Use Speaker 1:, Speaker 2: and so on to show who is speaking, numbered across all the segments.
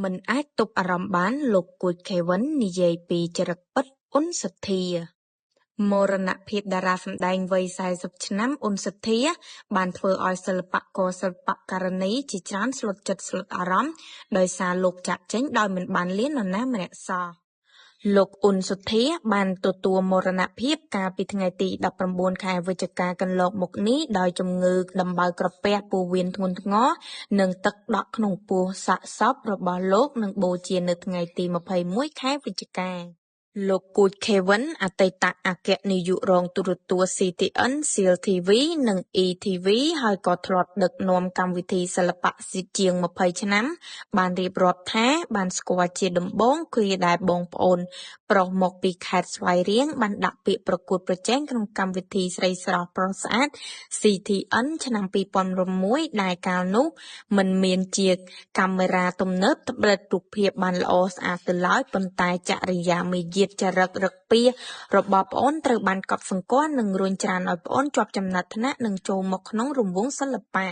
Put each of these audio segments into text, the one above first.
Speaker 1: មិនអាចទប់អារម្មណ៍បានលោកគួច ខេវិន និយាយពីចរិតពិតអ៊ុនសទ្ធា មរណភាពតារាសម្ដែងវ័យ40ឆ្នាំអ៊ុនសទ្ធា បានធ្វើឲ្យសិល្បករសិល្បករនីជាច្រើនស្លុតចិត្តស្លុតអារម្មណ៍ដោយសារលោកចាកចេញដោយមិនបានលាននរណាម្នាក់សោះ លោកអ៊ុនសទ្ធាបានទទួលមរណភាពកាលពីថ្ងៃទី19ខែវិច្ឆិកាកន្លងមកនេះដោយជំងឺដំបៅក្រពះពោះវៀនធ្ងន់ធ្ងរនិងទឹកដក់ក្នុងពោះសាកសពរបស់លោកនឹងបូជានៅថ្ងៃទី21ខែវិច្ឆិកាលោកគូច ខេវិន អតីតអគ្គនាយករងទូរទស្សន៍ CTN, Seal TV និង ETV ហើយក៏ធ្លាប់ដឹកនាំកម្មវិធីសិល្បៈជាង20ឆ្នាំបានរៀបរាប់ថាបានស្គាល់ជាដំបូងគ្រាដែលបងប្អូនប្រុសមកពីខេត្តស្វាយរៀងបានដាក់ពាក្យប្រកួតប្រជែងក្នុងកម្មវិធីស្រីស្រស់ប្រុសស្អាត CTN ឆ្នាំ2006ដែលកាលនោះមិនមានជាកាមេរ៉ាទំនើបបិទរូបភាពបានល្អស្អាតទៅឡើយប៉ុន្តែចរិយាមាយាទចរិតរឹកពីរបស់ប្អូនត្រូវបានកត់សម្គាល់និងរុញច្រានឲ្យប្អូនជាប់ចំណាត់ថ្នាក់និងចូលមកក្នុងរង្វង់សិល្បៈ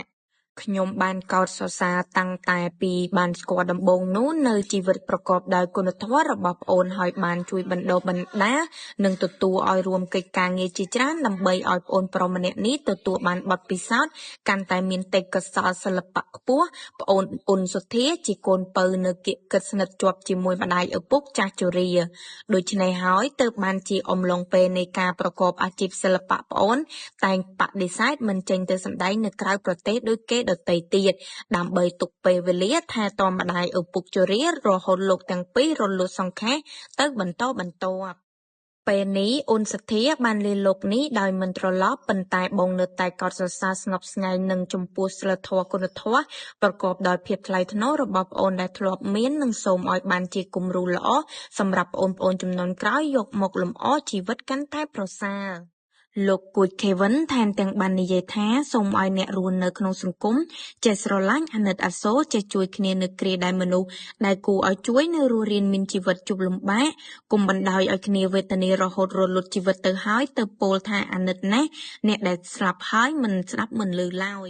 Speaker 1: ខ្ញុំបានកោតសរសើរតាំងតែពីបានស្គាល់ដំបូងនោះនៅជីវិតប្រកបដោយគុណធម៌របស់ប្អូនហើយបានជួយបណ្ដុះបណ្ដាលនិងទទួលឲ្យរួមកិច្ចការងារជាច្រើនដើម្បីឲ្យប្អូនប្រុសម្នាក់នេះទទួលបានបទពិសោធន៍កាន់តែមានទេពកោសល្យសិល្បៈខ្ពស់ប្អូនអ៊ុនសទ្ធាជាកូនពៅនៅគៀកគិតស្និទ្ធជាប់ជាមួយម្ដាយឪពុកចាស់ជរាដូច្នេះហើយទើបបានជាអំឡុងពេលនៃការប្រកបអាជីពសិល្បៈប្អូនតែងបដិសេធមិនចេញទៅសម្ដែងនៅក្រៅប្រទេសដូចគេដទៃទៀតដើម្បីទុកពេលវេលាថែទាំម្ដាយឪពុកជរារហូតលោកទាំងពីររលត់សង្ខេះទៅបន្តបន្ទាប់ពេលនេះអ៊ុនសទ្ធាបានលាលោកនេះដោយមិនត្រឡប់ប៉ុន្តែបងនៅតែកោតសរសើរស្ងប់ស្ងាយនឹងចំពោះសីលធម៌គុណធម៌ប្រកបដោយភាពថ្លៃថ្នូររបស់ប្អូនដែលធ្លាប់មាននិងសូមឲ្យបានជាគំរូល្អសម្រាប់ប្អូនជំនាន់ក្រោយយកមកលម្អជីវិតកាន់តែប្រសើរលោកគួច ខេវិន ថែមទាំងបាននិយាយថាសូមឲ្យអ្នករស់នៅក្នុងសង្គមចេះស្រឡាញ់អាណិតអាសូរចេះជួយគ្នានៅគ្រាដែលមនុស្សដែលគួរឲ្យជួយនៅរស់រានមានជីវិតជួបលំបាកកុំបណ្ដោយឲ្យគ្នាវេទនារហូតរលត់ជីវិតទៅហើយទៅពោលថាអាណិតណាស់អ្នកដែលស្លាប់ហើយមិនស្ដាប់មិនឮឡើយ